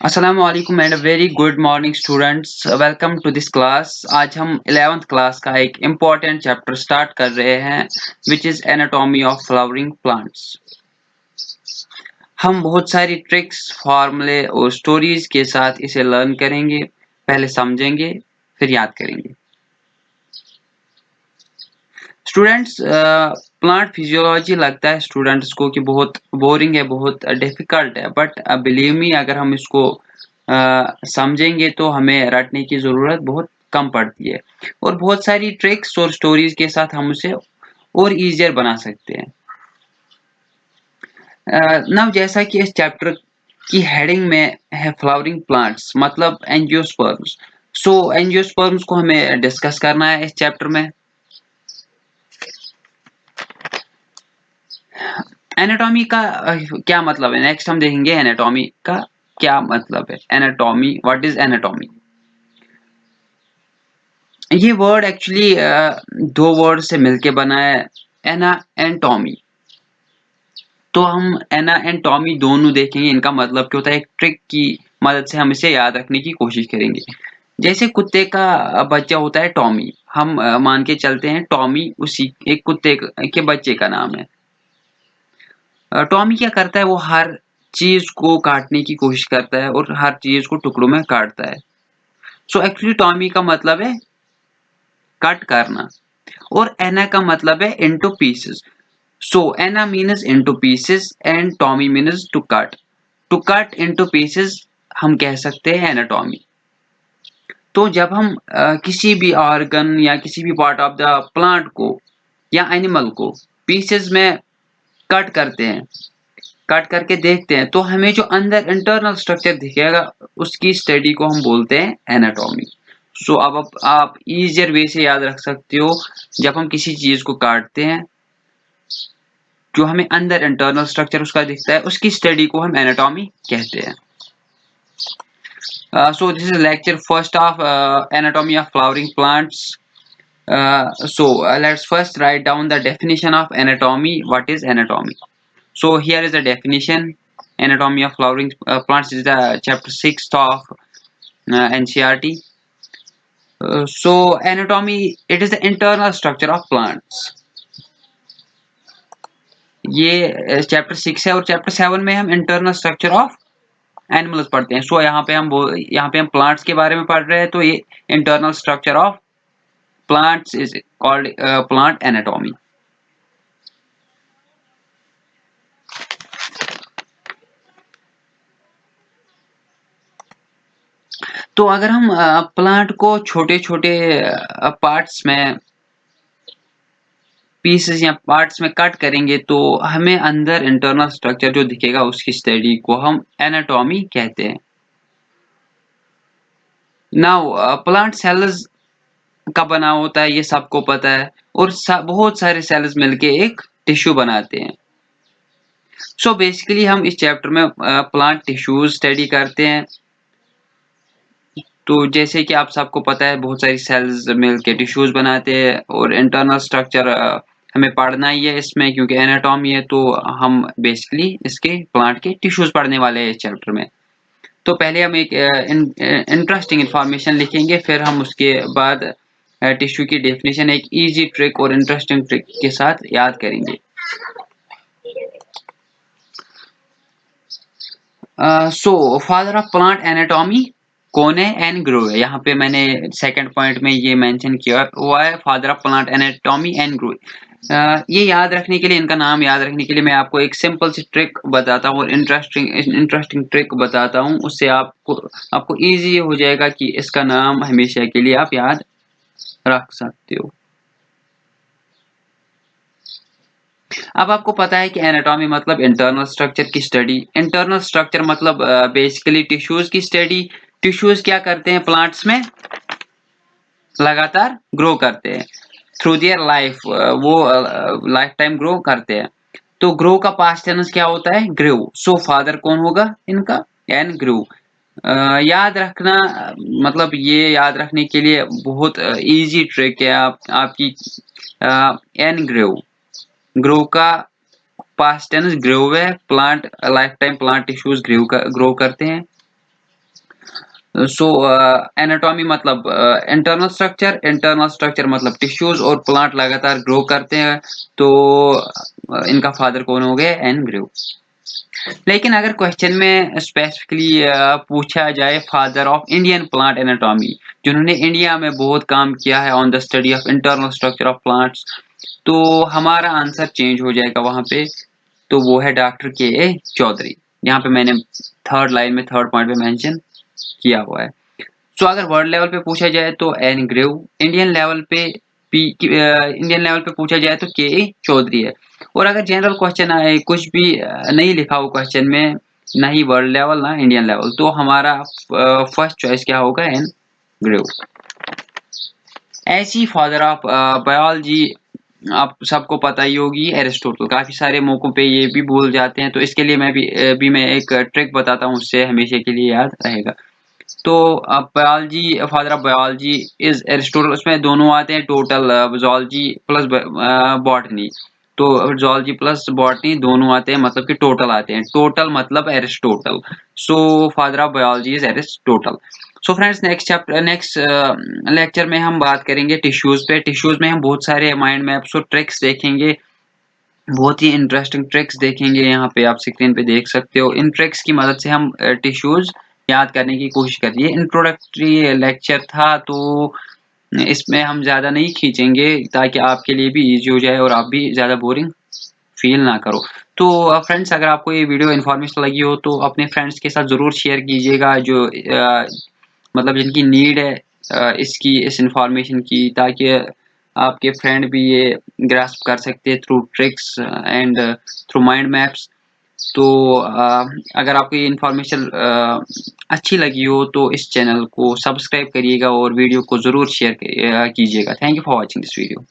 अस्सलाम वालेकुम and very good morning students, welcome to this class. आज हम 11th क्लास का एक इम्पॉर्टेंट चैप्टर स्टार्ट कर रहे हैं which is anatomy of flowering plants. हम बहुत सारी ट्रिक्स, फार्मूले और स्टोरीज के साथ इसे लर्न करेंगे। पहले समझेंगे, फिर याद करेंगे। स्टूडेंट्स, प्लांट फिजियोलॉजी लगता है स्टूडेंट्स को कि बहुत बोरिंग है, बहुत डिफिकल्ट है, बट बिलीव मी, अगर हम इसको समझेंगे तो हमें रटने की ज़रूरत बहुत कम पड़ती है और बहुत सारी ट्रिक्स और स्टोरीज के साथ हम उसे और ईजियर बना सकते हैं। नव जैसा कि इस चैप्टर की हेडिंग में है फ्लावरिंग प्लांट्स मतलब एंजियोस्पर्म्स। सो एंजियोस्पर्म्स को हमें डिस्कस करना है इस चैप्टर में। एनाटॉमी का क्या मतलब है, नेक्स्ट हम देखेंगे एनाटॉमी का क्या मतलब है। Anatomy, what is anatomy? ये वर्ड एक्चुअली दो वर्ड से मिलके बना है, एना एंड टॉमी। तो हम एना एंड टॉमी दोनों देखेंगे, इनका मतलब क्या होता है। एक ट्रिक की मदद से हम इसे याद रखने की कोशिश करेंगे। जैसे कुत्ते का बच्चा होता है टॉमी, हम मान के चलते हैं टॉमी उसी एक कुत्ते के बच्चे का नाम है। टॉमी क्या करता है, वो हर चीज को काटने की कोशिश करता है और हर चीज को टुकड़ों में काटता है। सो एक्चुअली टॉमी का मतलब है कट करना और एना का मतलब है इनटू पीसेस। सो एना मीन्स इनटू पीसेस एंड टॉमी means to cut. To cut into pieces हम कह सकते हैं एनाटॉमी। तो जब हम किसी भी ऑर्गन या किसी भी पार्ट ऑफ द प्लांट को या एनिमल को पीसेस में कट करते हैं, कट करके देखते हैं, तो हमें जो अंदर इंटरनल स्ट्रक्चर दिखेगा उसकी स्टडी को हम बोलते हैं एनाटॉमी। सो अब आप इजियर वे से याद रख सकते हो, जब हम किसी चीज को काटते हैं जो हमें अंदर इंटरनल स्ट्रक्चर उसका दिखता है, उसकी स्टडी को हम एनाटॉमी कहते हैं। So this is lecture first of anatomy of flowering plants. Let's first write down the definition of anatomy. What is anatomy? So here is the definition. Anatomy of flowering plants is the chapter 6 of NCERT. So anatomy, it is the internal structure of plants. ये chapter 6 है और chapter 7 में हम internal structure of animals पढ़ते हैं। सो यहाँ पे हम प्लांट्स के बारे में पढ़ रहे हैं, तो ये internal structure of plants is called plant anatomy. तो अगर हम प्लांट को छोटे छोटे पार्ट्स में, पीसेस या पार्ट्स में कट करेंगे तो हमें अंदर इंटरनल स्ट्रक्चर जो दिखेगा उसकी स्टडी को हम एनाटॉमी कहते हैं। नाउ प्लांट सेल्स का बना होता है, ये सबको पता है, और बहुत सारे सेल्स मिलके एक टिश्यू बनाते हैं। सो बेसिकली हम इस चैप्टर में प्लांट टिश्यूज स्टडी करते हैं। तो जैसे कि आप सबको पता है, बहुत सारी सेल्स मिलके टिश्यूज बनाते हैं और इंटरनल स्ट्रक्चर हमें पढ़ना ही है इसमें, क्योंकि एनाटॉमी है, तो हम बेसिकली इसके प्लांट के टिश्यूज पढ़ने वाले हैं इस चैप्टर में। तो पहले हम एक इंटरेस्टिंग इंफॉर्मेशन लिखेंगे, फिर हम उसके बाद टिश्यू की डेफिनेशन एक इजी ट्रिक और इंटरेस्टिंग ट्रिक के साथ याद करेंगे। So father of plant anatomy कौन है? एन ग्रो है। यहाँ पे मैंने सेकंड पॉइंट में ये मेंशन किया हुआ है, father of plant anatomy N Grew. ये याद रखने के लिए, इनका नाम याद रखने के लिए मैं आपको एक सिंपल सी ट्रिक बताता हूँ और इंटरेस्टिंग ट्रिक बताता हूँ। उससे आपको इजी हो जाएगा कि इसका नाम हमेशा के लिए आप याद रख सकते हो। अब आपको पता है कि एनाटॉमी मतलब इंटरनल स्ट्रक्चर की स्टडी। इंटरनल स्ट्रक्चर मतलब बेसिकली टिश्यूज की स्टडी। टिश्यूज क्या करते हैं प्लांट्स में? लगातार ग्रो करते हैं थ्रू देयर लाइफ, वो लाइफ टाइम ग्रो करते हैं। तो ग्रो का पास्ट टेंस क्या होता है? ग्रो। सो फादर कौन होगा इनका? N Grew. याद रखना, मतलब ये याद रखने के लिए बहुत इजी ट्रिक है। आपकी एन ग्रो, ग्रो का पास्ट टेंस ग्रो है। Plant life time plant tissues grow करते हैं। सो एनाटॉमी मतलब इंटरनल स्ट्रक्चर मतलब टिश्यूज, और प्लांट लगातार ग्रो करते हैं, तो इनका फादर कौन हो गया? N Grew. लेकिन अगर क्वेश्चन में स्पेसिफिकली पूछा जाए father of Indian plant anatomy, जिन्होंने इंडिया में बहुत काम किया है on the study of internal structure of plants, तो हमारा आंसर चेंज हो जाएगा वहां पे, तो वो है डॉक्टर के ए चौधरी। यहाँ पे मैंने थर्ड लाइन में थर्ड पॉइंट पे मेंशन किया हुआ है। सो अगर वर्ल्ड लेवल पे पूछा जाए तो एन ग्रेव, इंडियन लेवल पे पूछा जाए तो के ए चौधरी है। और अगर जनरल क्वेश्चन आए, कुछ भी नहीं लिखा हो क्वेश्चन में, ना ही वर्ल्ड लेवल ना इंडियन लेवल, तो हमारा फर्स्ट चॉइस क्या होगा? N Grew. ऐसी फादर ऑफ बायोलॉजी आप सबको पता ही होगी, एरिस्टोटल। काफी सारे मौकों पे ये भी भूल जाते हैं, तो इसके लिए मैं एक ट्रिक बताता हूँ, उससे हमेशा के लिए याद रहेगा। तो biology, father of biology is Aristotle. उसमें दोनों आते हैं, टोटल जूलॉजी प्लस बॉटनी। तो जूलॉजी प्लस बॉटनी दोनों आते हैं, मतलब कि टोटल आते हैं। टोटल मतलब Aristotle. So father of biology is Aristotle. So friends, next lecture में हम बात करेंगे टिश्यूज पे। टिश्यूज में हम बहुत सारे माइंड मैप्स और ट्रिक्स देखेंगे, बहुत ही इंटरेस्टिंग ट्रिक्स देखेंगे। यहाँ पे आप स्क्रीन पे देख सकते हो। इन ट्रिक्स की मदद से हम टिश्यूज याद करने की कोशिश करिए। इंट्रोडक्टरी लेक्चर था, तो इसमें हम ज़्यादा नहीं खींचेंगे, ताकि आपके लिए भी इजी हो जाए और आप भी ज़्यादा बोरिंग फील ना करो। तो फ्रेंड्स, अगर आपको ये वीडियो इन्फॉर्मेशन लगी हो तो अपने फ्रेंड्स के साथ ज़रूर शेयर कीजिएगा, जो मतलब जिनकी नीड है इस इंफॉर्मेशन की, ताकि आपके फ्रेंड भी ये ग्रास्प कर सकते हैं through tricks and through mind maps. तो अगर आपको ये इन्फॉर्मेशन अच्छी लगी हो तो इस चैनल को सब्सक्राइब करिएगा और वीडियो को ज़रूर शेयर कीजिएगा। Thank you for watching this video.